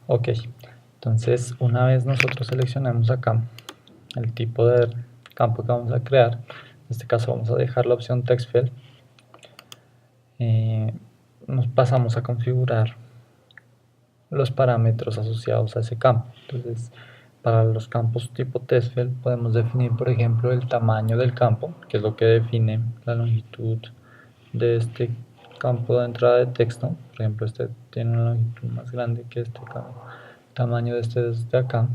Ok, entonces una vez nosotros seleccionamos acá el tipo de campo que vamos a crear, en este caso vamos a dejar la opción text field, nos pasamos a configurar los parámetros asociados a ese campo. Entonces, para los campos tipo TestField podemos definir, por ejemplo, el tamaño del campo, que es lo que define la longitud de este campo de entrada de texto. Por ejemplo, este tiene una longitud más grande que este tamaño de este desde acá.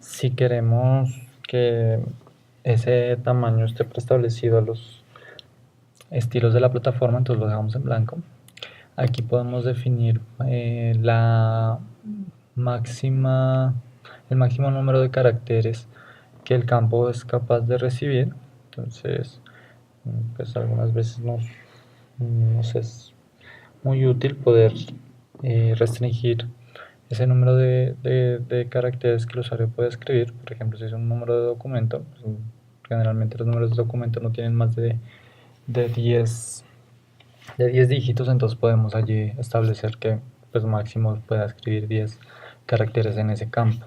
Si queremos que ese tamaño esté preestablecido a los estilos de la plataforma, entonces lo dejamos en blanco. Aquí podemos definir el máximo número de caracteres que el campo es capaz de recibir. Entonces, pues algunas veces nos es muy útil poder restringir ese número de caracteres que el usuario puede escribir. Por ejemplo, si es un número de documento, pues, generalmente los números de documento no tienen más de 10 dígitos, entonces podemos allí establecer que pues máximo pueda escribir 10 caracteres en ese campo.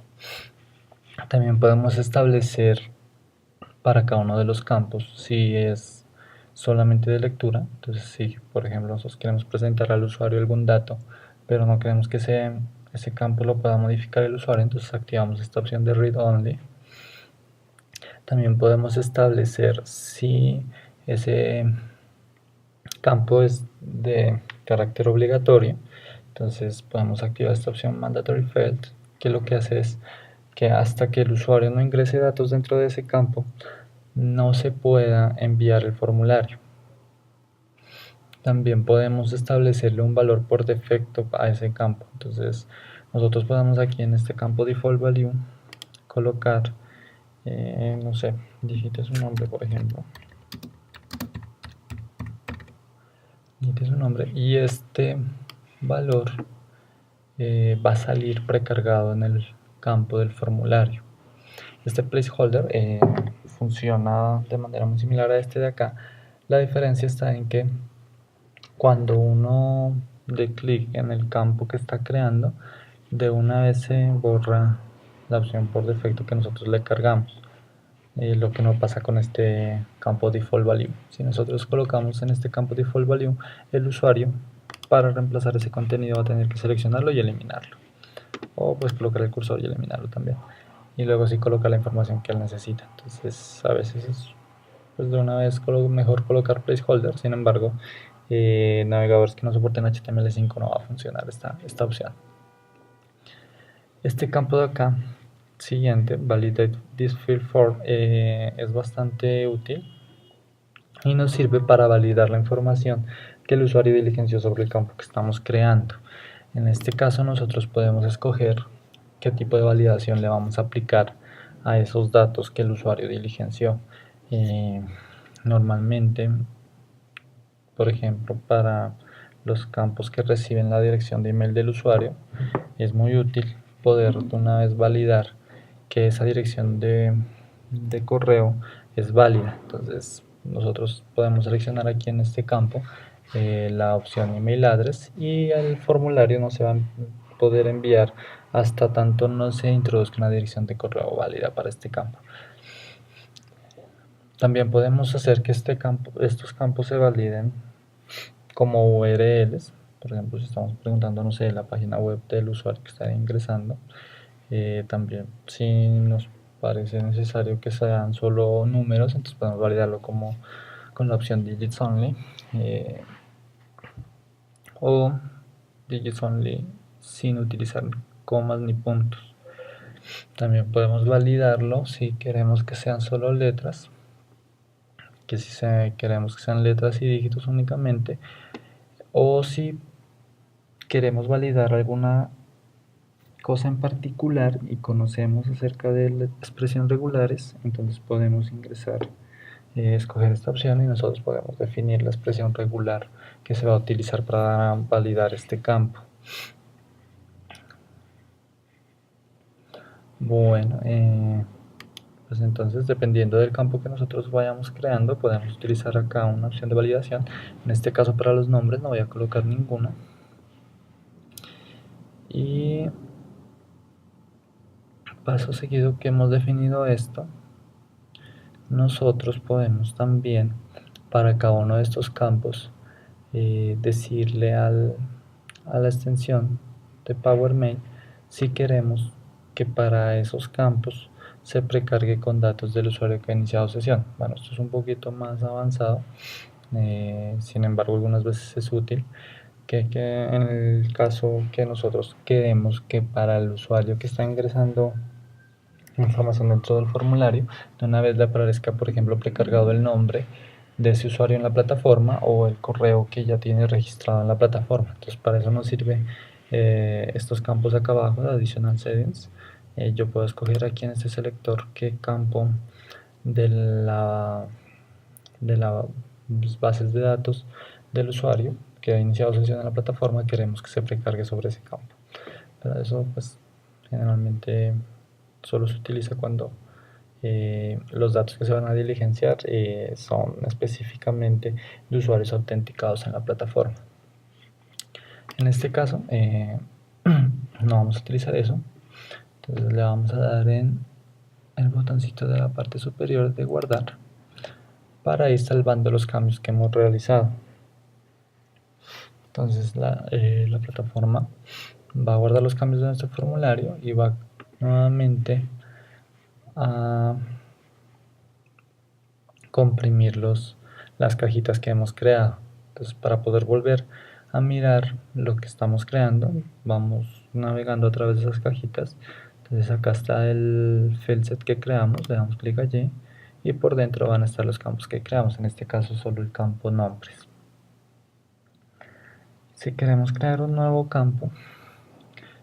También podemos establecer para cada uno de los campos si es solamente de lectura. Entonces, si por ejemplo nosotros queremos presentar al usuario algún dato, pero no queremos que ese campo lo pueda modificar el usuario, entonces activamos esta opción de read only. También podemos establecer si ese campo es de carácter obligatorio, entonces podemos activar esta opción mandatory field, que lo que hace es que hasta que el usuario no ingrese datos dentro de ese campo no se pueda enviar el formulario. También podemos establecerle un valor por defecto a ese campo, entonces nosotros podemos aquí en este campo default value colocar no sé, digite su nombre, por ejemplo, digite su nombre, y este valor va a salir precargado en el campo del formulario. Este placeholder funciona de manera muy similar a este de acá. La diferencia está en que cuando uno dé clic en el campo que está creando, de una vez se borra la opción por defecto que nosotros le cargamos. Lo que no pasa con este campo default value. Si nosotros colocamos en este campo default value el usuario, para reemplazar ese contenido va a tener que seleccionarlo y eliminarlo, o pues colocar el cursor y eliminarlo también, y luego sí colocar la información que él necesita. Entonces a veces es pues de una vez mejor colocar placeholder. Sin embargo, navegadores que no soporten HTML5 no va a funcionar esta opción. Este campo de acá siguiente, validate this field form, es bastante útil y nos sirve para validar la información que el usuario diligenció sobre el campo que estamos creando. En este caso nosotros podemos escoger qué tipo de validación le vamos a aplicar a esos datos que el usuario diligenció. Normalmente, por ejemplo, para los campos que reciben la dirección de email del usuario, es muy útil poder de una vez validar que esa dirección de correo es válida. Entonces nosotros podemos seleccionar aquí en este campo la opción email address, y el formulario no se va a poder enviar hasta tanto no se introduzca una dirección de correo válida para este campo. También podemos hacer que estos campos se validen como URLs. Por ejemplo, si estamos preguntando, no sé, la página web del usuario que está ingresando, también si nos parece necesario que sean solo números, entonces podemos validarlo como con la opción digits only, o digits only sin utilizar comas ni puntos. También podemos validarlo si queremos que sean solo letras, que si queremos que sean letras y dígitos únicamente, o si queremos validar alguna cosa en particular y conocemos acerca de la expresión regulares, entonces podemos ingresar, escoger esta opción, y nosotros podemos definir la expresión regular que se va a utilizar para validar este campo. Bueno, pues entonces dependiendo del campo que nosotros vayamos creando, podemos utilizar acá una opción de validación. En este caso para los nombres no voy a colocar ninguna, y paso seguido que hemos definido esto, nosotros podemos también para cada uno de estos campos decirle a la extensión de PowerMail si queremos que para esos campos se precargue con datos del usuario que ha iniciado sesión. Bueno, esto es un poquito más avanzado, sin embargo algunas veces es útil que en el caso que nosotros queremos que para el usuario que está ingresando información dentro del formulario, de una vez le aparezca, por ejemplo, precargado el nombre de ese usuario en la plataforma o el correo que ya tiene registrado en la plataforma. Entonces, para eso nos sirve estos campos acá abajo de Additional Settings. Yo puedo escoger aquí en este selector qué campo de las bases de datos del usuario que ha iniciado sesión en la plataforma queremos que se precargue sobre ese campo. Pero eso, pues, generalmente solo se utiliza cuando los datos que se van a diligenciar son específicamente de usuarios autenticados en la plataforma. En este caso, no vamos a utilizar eso. Entonces le vamos a dar en el botoncito de la parte superior de guardar para ir salvando los cambios que hemos realizado. Entonces la plataforma va a guardar los cambios de nuestro formulario y va nuevamente a comprimir las cajitas que hemos creado. Entonces, para poder volver a mirar lo que estamos creando, vamos navegando a través de esas cajitas. Entonces acá está el fileset que creamos, le damos clic allí y por dentro van a estar los campos que creamos, en este caso solo el campo nombres. Si queremos crear un nuevo campo,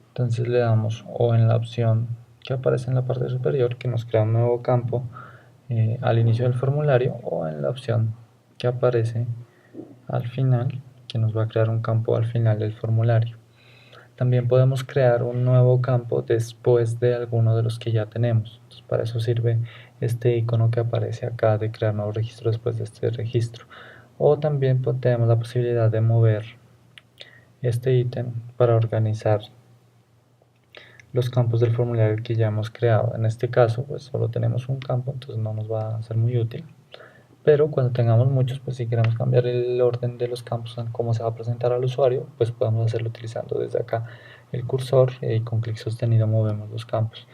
entonces le damos o en la opción que aparece en la parte superior que nos crea un nuevo campo al inicio del formulario, o en la opción que aparece al final que nos va a crear un campo al final del formulario. También podemos crear un nuevo campo después de alguno de los que ya tenemos. Entonces, para eso sirve este icono que aparece acá de crear nuevo registro después de este registro. O también tenemos la posibilidad de mover este ítem para organizar los campos del formulario que ya hemos creado. En este caso, pues solo tenemos un campo, entonces no nos va a ser muy útil. Pero cuando tengamos muchos, pues si queremos cambiar el orden de los campos en cómo se va a presentar al usuario, pues podemos hacerlo utilizando desde acá el cursor y con clic sostenido movemos los campos.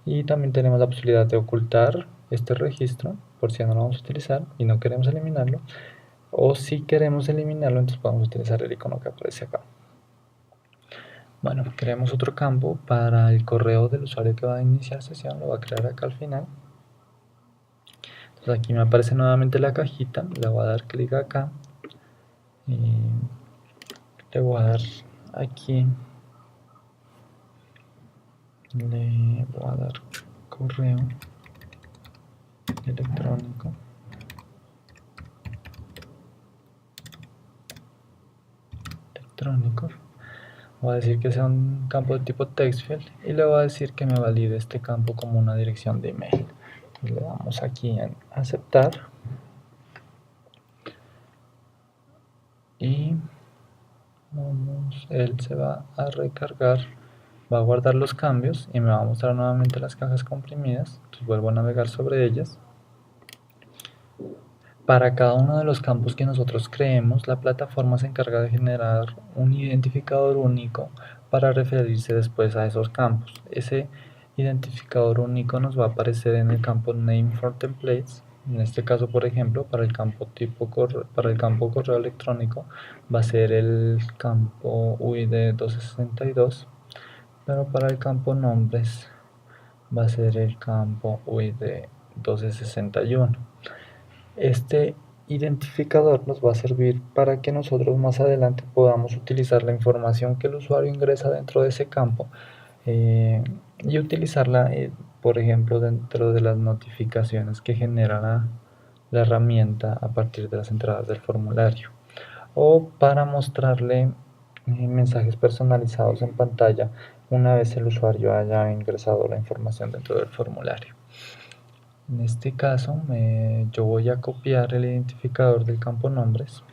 Y también tenemos la posibilidad de ocultar este registro por si no lo vamos a utilizar y no queremos eliminarlo. O si queremos eliminarlo, entonces podemos utilizar el icono que aparece acá. Bueno, creamos otro campo para el correo del usuario que va a iniciar sesión, lo va a crear acá al final. Entonces aquí me aparece nuevamente la cajita, le voy a dar clic acá y le voy a dar aquí, le voy a dar correo electrónico. Voy a decir que sea un campo de tipo textfield y le voy a decir que me valide este campo como una dirección de email. Le damos aquí en aceptar y él se va a recargar, va a guardar los cambios y me va a mostrar nuevamente las cajas comprimidas. Entonces vuelvo a navegar sobre ellas. Para cada uno de los campos que nosotros creemos, la plataforma se encarga de generar un identificador único para referirse después a esos campos. Ese identificador único nos va a aparecer en el campo Name for Templates. En este caso, por ejemplo, para el campo correo electrónico va a ser el campo UID 1262, pero para el campo nombres va a ser el campo UID 1261. Este identificador nos va a servir para que nosotros más adelante podamos utilizar la información que el usuario ingresa dentro de ese campo y utilizarla, por ejemplo, dentro de las notificaciones que genera la herramienta a partir de las entradas del formulario, o para mostrarle mensajes personalizados en pantalla una vez el usuario haya ingresado la información dentro del formulario. En este caso, yo voy a copiar el identificador del campo nombres.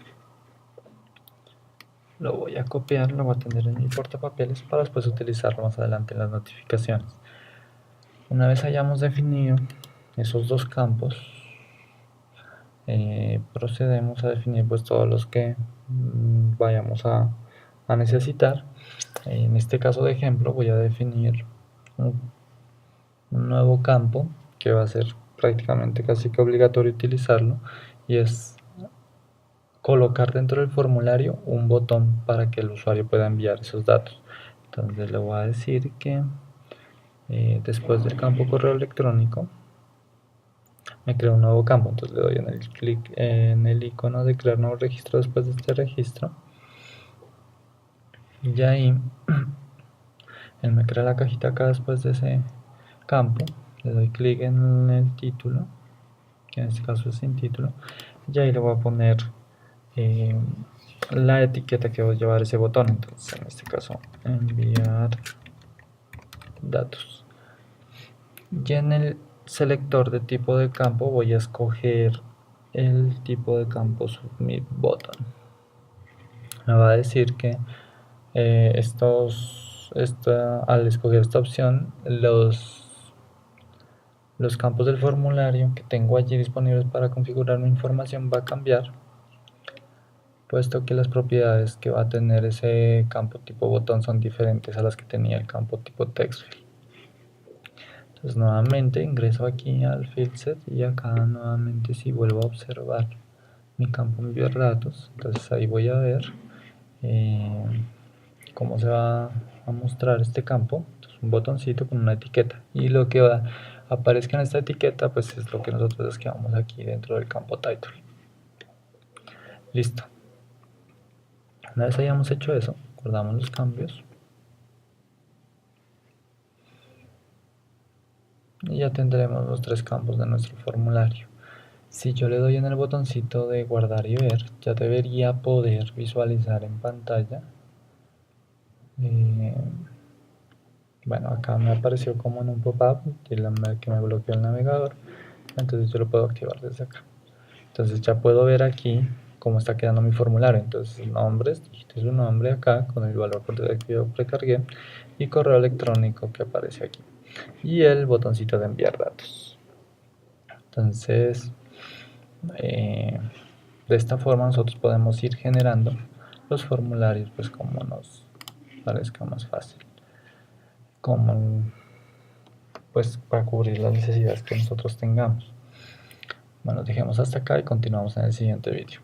Lo voy a copiar, lo voy a tener en mi portapapeles para después utilizarlo más adelante en las notificaciones. Una vez hayamos definido esos dos campos, procedemos a definir pues todos los que vayamos a necesitar. En este caso de ejemplo voy a definir un nuevo campo que va a ser prácticamente casi que obligatorio utilizarlo, y es colocar dentro del formulario un botón para que el usuario pueda enviar esos datos. Entonces le voy a decir que después del campo correo electrónico me creo un nuevo campo. Entonces le doy en el clic en el icono de crear nuevo registro después de este registro, y ahí él me crea la cajita acá después de ese campo. Le doy clic en el título, que en este caso es sin título, y ahí le voy a poner la etiqueta que va a llevar ese botón. Entonces en este caso enviar datos, y en el selector de tipo de campo voy a escoger el tipo de campo submit button. Me va a decir que al escoger esta opción, los campos del formulario que tengo allí disponibles para configurar mi información va a cambiar, puesto que las propiedades que va a tener ese campo tipo botón son diferentes a las que tenía el campo tipo textfield. Entonces nuevamente ingreso aquí al field set, y acá nuevamente si vuelvo a observar mi campo enviar datos, entonces ahí voy a ver cómo se va a mostrar este campo. Entonces, un botoncito con una etiqueta, y lo que aparezca en esta etiqueta pues es lo que nosotros escribamos aquí dentro del campo title. Listo. Una vez hayamos hecho eso, guardamos los cambios y ya tendremos los tres campos de nuestro formulario. Si yo le doy en el botoncito de guardar y ver, ya debería poder visualizar en pantalla. Bueno, acá me apareció como en un pop-up que me bloqueó el navegador, entonces yo lo puedo activar desde acá. Entonces ya puedo ver aquí cómo está quedando mi formulario. Entonces nombres, digite su nombre acá con el valor que yo precargué, y correo electrónico que aparece aquí, y el botoncito de enviar datos. Entonces de esta forma nosotros podemos ir generando los formularios pues como nos parezca más fácil, como pues para cubrir las necesidades que nosotros tengamos. Bueno, dejemos hasta acá y continuamos en el siguiente vídeo.